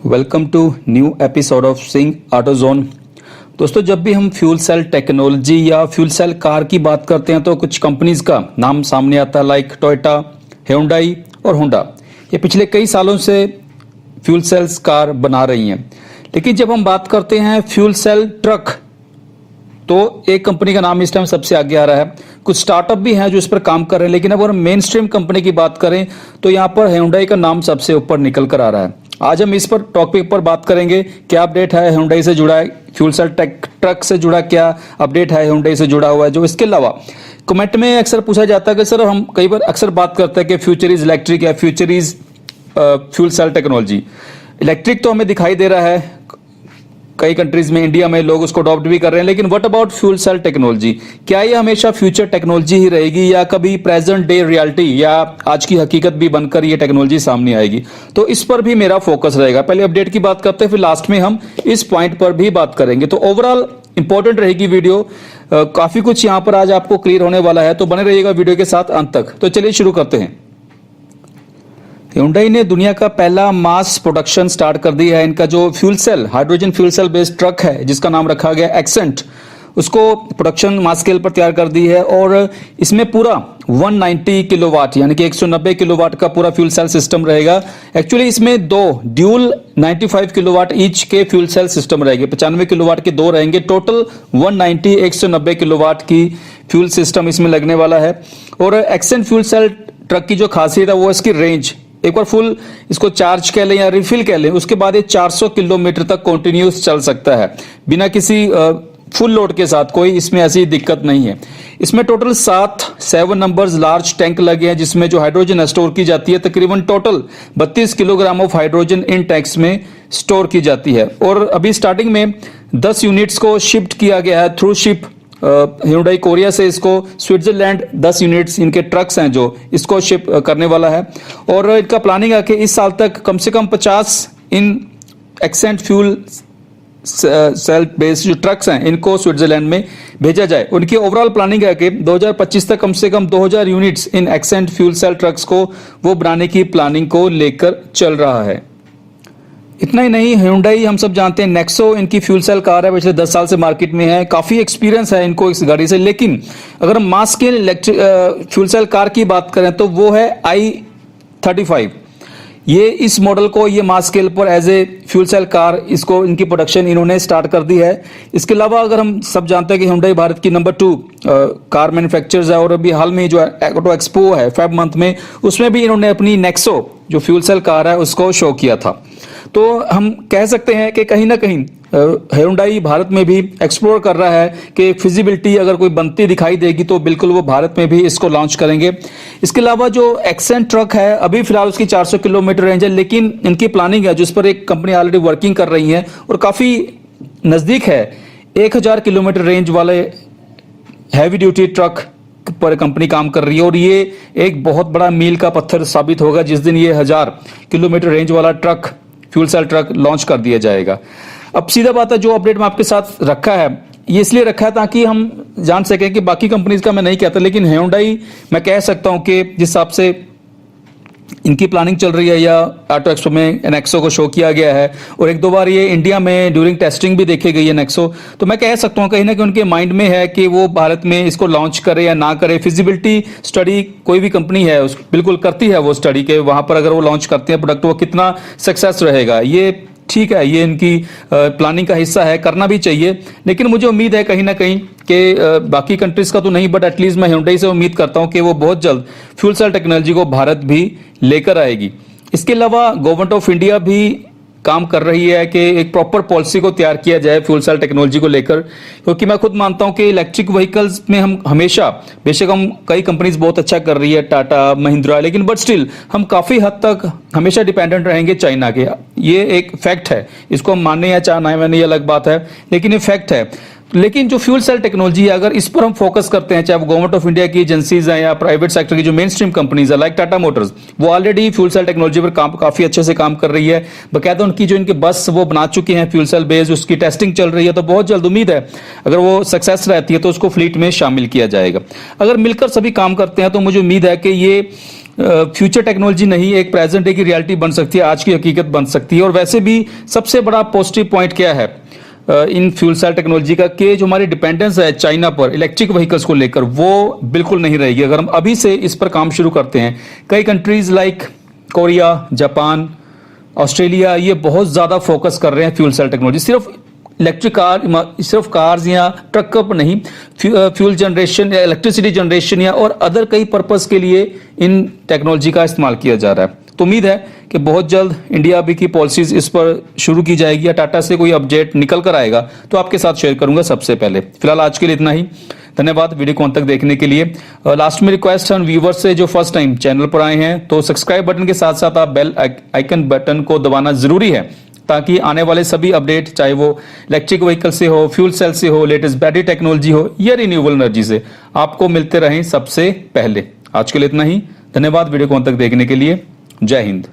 Welcome to new episode of Singh auto zone. दोस्तों, जब भी हम फ्यूल सेल टेक्नोलॉजी या फ्यूल सेल कार की बात करते हैं तो कुछ कंपनीज का नाम सामने आता है, लाइक टोयोटा, hyundai और होंडा। ये पिछले कई सालों से फ्यूल सेल्स कार बना रही हैं। लेकिन जब हम बात करते हैं फ्यूल सेल ट्रक तो एक कंपनी का नाम इस टाइम सबसे आगे आ रहा है। कुछ स्टार्टअप भी हैं जो इस पर काम कर रहे हैं, लेकिन अगर मेन स्ट्रीम कंपनी की बात करें तो यहाँ पर hyundai का नाम सबसे ऊपर निकल कर आ रहा है। आज हम इस पर टॉपिक पर बात करेंगे, क्या अपडेट है hyundai से जुड़ा है, फ्यूल सेल ट्रक से जुड़ा क्या अपडेट है hyundai से जुड़ा हुआ है। जो इसके अलावा कमेंट में अक्सर पूछा जाता है कि सर, हम कई बार अक्सर बात करते हैं कि फ्यूचर इज इलेक्ट्रिक या future is fuel cell technology. Electric तो हमें दिखाई दे रहा है, कई कंट्रीज में, इंडिया में लोग उसको अडॉप्ट भी कर रहे हैं, लेकिन what about fuel cell technology? क्या ये हमेशा फ्यूचर टेक्नोलॉजी ही रहेगी या कभी प्रेजेंट डे रियलिटी या आज की हकीकत भी बनकर ये टेक्नोलॉजी सामने आएगी? तो इस पर भी मेरा फोकस रहेगा। पहले अपडेट की बात करते हैं, फिर लास्ट में हम इस पॉइंट पर भी बात करेंगे। तो ओवरऑल इंपॉर्टेंट रहेगी वीडियो, काफी कुछ यहाँ पर आज आपको क्लियर होने वाला है, तो बने रहिएगा वीडियो के साथ अंत तक। तो चलिए शुरू करते हैं। hyundai ने दुनिया का पहला मास प्रोडक्शन स्टार्ट कर दिया है। इनका जो fuel cell, hydrogen fuel cell based truck है जिसका नाम रखा गया एक्सेंट, उसको प्रोडक्शन मास स्केल पर तैयार कर दी है। और इसमें पूरा 190 किलोवाट यानी कि 190 किलोवाट का पूरा फ्यूल सेल सिस्टम रहेगा। एक्चुअली इसमें दो ड्यूल 95 किलोवाट ईच के फ्यूल सेल सिस्टम रहेंगे, 95 किलोवाट के दो रहेंगे, टोटल 190 किलोवाट की फ्यूल सिस्टम इसमें लगने वाला है। और एक्सेंट फ्यूल सेल ट्रक की जो खासियत है वो इसकी रेंज, एक बार फुल इसको चार्ज कह लें या रिफिल कह लें, उसके बाद ये 400 किलोमीटर तक कंटिन्यूस चल सकता है बिना किसी फुल लोड के साथ। कोई इसमें ऐसी दिक्कत नहीं है। इसमें टोटल 7 नंबर्स लार्ज टैंक लगे हैं जिसमें जो हाइड्रोजन स्टोर की जाती है, तकरीबन total 32 kilogram of hydrogen in tanks में स्टोर की जाती है। और अभी स्टार्टिंग में 10 यूनिट्स को शिफ्ट किया गया है थ्रू शिप। hyundai कोरिया से इसको स्विट्जरलैंड 10 यूनिट्स इनके ट्रक्स हैं जो इसको शिप करने वाला है। और इनका प्लानिंग है कि इस साल तक कम से कम 50 इन एक्सेंट फ्यूल सेल बेस्ड जो ट्रक्स हैं इनको स्विट्जरलैंड में भेजा जाए। उनकी ओवरऑल प्लानिंग है कि 2025 तक कम से कम 2000 यूनिट्स इन एक्सेंट फ्यूल सेल ट्रक्स को वो बनाने की प्लानिंग को लेकर चल रहा है। इतना ही नहीं, hyundai हम सब जानते हैं, नेक्सो इनकी फ्यूल सेल कार है, पिछले 10 साल से मार्केट में है, काफी एक्सपीरियंस है इनको इस गाड़ी से। लेकिन अगर हम mass scale electric fuel cell car की बात करें तो वो है i35। ये इस मॉडल को ये मास स्केल पर as a fuel cell car इसको इनकी प्रोडक्शन इन्होंने स्टार्ट कर दी है। इसके अलावा अगर हम सब जानते हैं कि hyundai भारत की नंबर 2 कार मैन्युफैक्चरर्स है, और अभी हाल में जो ऑटो एक्सपो है फेब मंथ में, उसमें भी इन्होंने अपनी नेक्सो जो फ्यूल सेल कार है उसको शो किया था। तो हम कह सकते हैं कि कहीं ना कहीं hyundai भारत में भी एक्सप्लोर कर रहा है कि फिजिबिलिटी अगर कोई बनती दिखाई देगी तो बिल्कुल वो भारत में भी इसको लॉन्च करेंगे। इसके अलावा जो एक्सेंट ट्रक है, अभी फिलहाल उसकी 400 किलोमीटर रेंज है, लेकिन इनकी प्लानिंग है जिस पर एक कंपनी ऑलरेडी वर्किंग कर रही है और काफी नजदीक है, 1000 किलोमीटर रेंज वाले हैवी ड्यूटी ट्रक पर कंपनी काम कर रही है। और ये एक बहुत बड़ा मील का पत्थर साबित होगा जिस दिन ये 1000 किलोमीटर रेंज वाला truck, fuel cell truck launch कर दिया जाएगा। अब सीधा बात है, जो अपडेट मैं आपके साथ रखा है ये इसलिए रखा है ताकि हम जान सकें कि बाकी कंपनीज का मैं नहीं कहता, लेकिन hyundai मैं कह सकता हूं कि जिस हिसाब से इनकी प्लानिंग चल रही है या ऑटो एक्सपो में नेक्सो को शो किया गया है और एक दो बार ये इंडिया में ड्यूरिंग टेस्टिंग भी देखी गई है नेक्सो, तो मैं कह सकता हूँ कहीं ना कहीं उनके माइंड में है कि वो भारत में इसको लॉन्च करे या ना करे। फिजिबिलिटी स्टडी कोई भी कंपनी है उस बिल्कुल करती है वो स्टडी के, वहां पर अगर वो लॉन्च करते हैं प्रोडक्ट वो कितना सक्सेस रहेगा, ये ठीक है, ये इनकी प्लानिंग का हिस्सा है, करना भी चाहिए। लेकिन मुझे उम्मीद है कहीं ना कहीं कि बाकी कंट्रीज का तो नहीं, बट एटलीस्ट मैं hyundai से उम्मीद करता हूं कि वो बहुत जल्द फ्यूल सेल टेक्नोलॉजी को भारत भी लेकर आएगी। इसके अलावा गवर्नमेंट ऑफ इंडिया भी काम कर रही है कि एक प्रॉपर पॉलिसी को तैयार किया जाए फ्यूल सेल टेक्नोलॉजी को लेकर, क्योंकि मैं खुद मानता हूं कि इलेक्ट्रिक व्हीकल्स में हम हमेशा, बेशक हम कई कंपनीज बहुत अच्छा कर रही है, टाटा, महिंद्रा, लेकिन बट स्टिल हम काफी हद तक हमेशा डिपेंडेंट रहेंगे चाइना के। ये एक फैक्ट है, इसको हम माने या चाहे ना माने ये अलग बात है, लेकिन ये फैक्ट है। लेकिन जो फ्यूल सेल टेक्नोलॉजी है, अगर इस पर हम फोकस करते हैं, चाहे वो गवर्नमेंट ऑफ इंडिया की एजेंसीज हैं या प्राइवेट सेक्टर की जो मेन स्ट्रीम कंपनीज है लाइक टाटा मोटर्स, वो ऑलरेडी फ्यूल सेल टेक्नोलॉजी पर काफी अच्छे से काम कर रही है। बकायदा उनकी जो इनके बस वो बना चुके हैं फ्यूल सेल बेस्ड, उसकी टेस्टिंग चल रही है, तो बहुत जल्द उम्मीद है अगर वो सक्सेस रहती है तो उसको फ्लीट में शामिल किया जाएगा। अगर मिलकर सभी काम करते हैं तो मुझे उम्मीद है कि ये फ्यूचर टेक्नोलॉजी नहीं, एक प्रेजेंट डे की रियलिटी बन सकती है, आज की हकीकत बन सकती है। और वैसे भी सबसे बड़ा पॉजिटिव पॉइंट क्या है इन फ्यूल सेल टेक्नोलॉजी का, कि जो हमारी डिपेंडेंस है चाइना पर इलेक्ट्रिक व्हीकल्स को लेकर, वो बिल्कुल नहीं रहेगी अगर हम अभी से इस पर काम शुरू करते हैं। कई countries like Korea, Japan, Australia, ये बहुत ज़्यादा फोकस कर रहे हैं फ्यूल सेल टेक्नोलॉजी, सिर्फ इलेक्ट्रिक कार, सिर्फ कार्स या ट्रक पर नहीं, फ्यूल जनरेशन या इलेक्ट्रिसिटी जनरेशन या और अदर कई पर्पस के लिए इन टेक्नोलॉजी का इस्तेमाल किया जा रहा है। तो उम्मीद है कि बहुत जल्द इंडिया भी की पॉलिसीज इस पर शुरू की जाएगी या टाटा से कोई अपडेट निकल कर आएगा तो आपके साथ शेयर करूंगा सबसे पहले। फिलहाल आज के लिए इतना ही, धन्यवाद वीडियो को अंत तक देखने के लिए। लास्ट में रिक्वेस्ट है व्यूवर्स से जो फर्स्ट टाइम चैनल पर आए हैं तो सब्सक्राइब बटन के साथ साथ आप बेल आइकन बटन को दबाना जरूरी है, ताकि आने वाले सभी अपडेट, चाहे वो इलेक्ट्रिक व्हीकल से हो, फ्यूल सेल से हो, लेटेस्ट बैटरी टेक्नोलॉजी हो या रिन्यूएबल एनर्जी से, आपको मिलते रहें सबसे पहले। आज के लिए इतना ही, धन्यवाद वीडियो को अंत तक देखने के लिए। जय हिंद।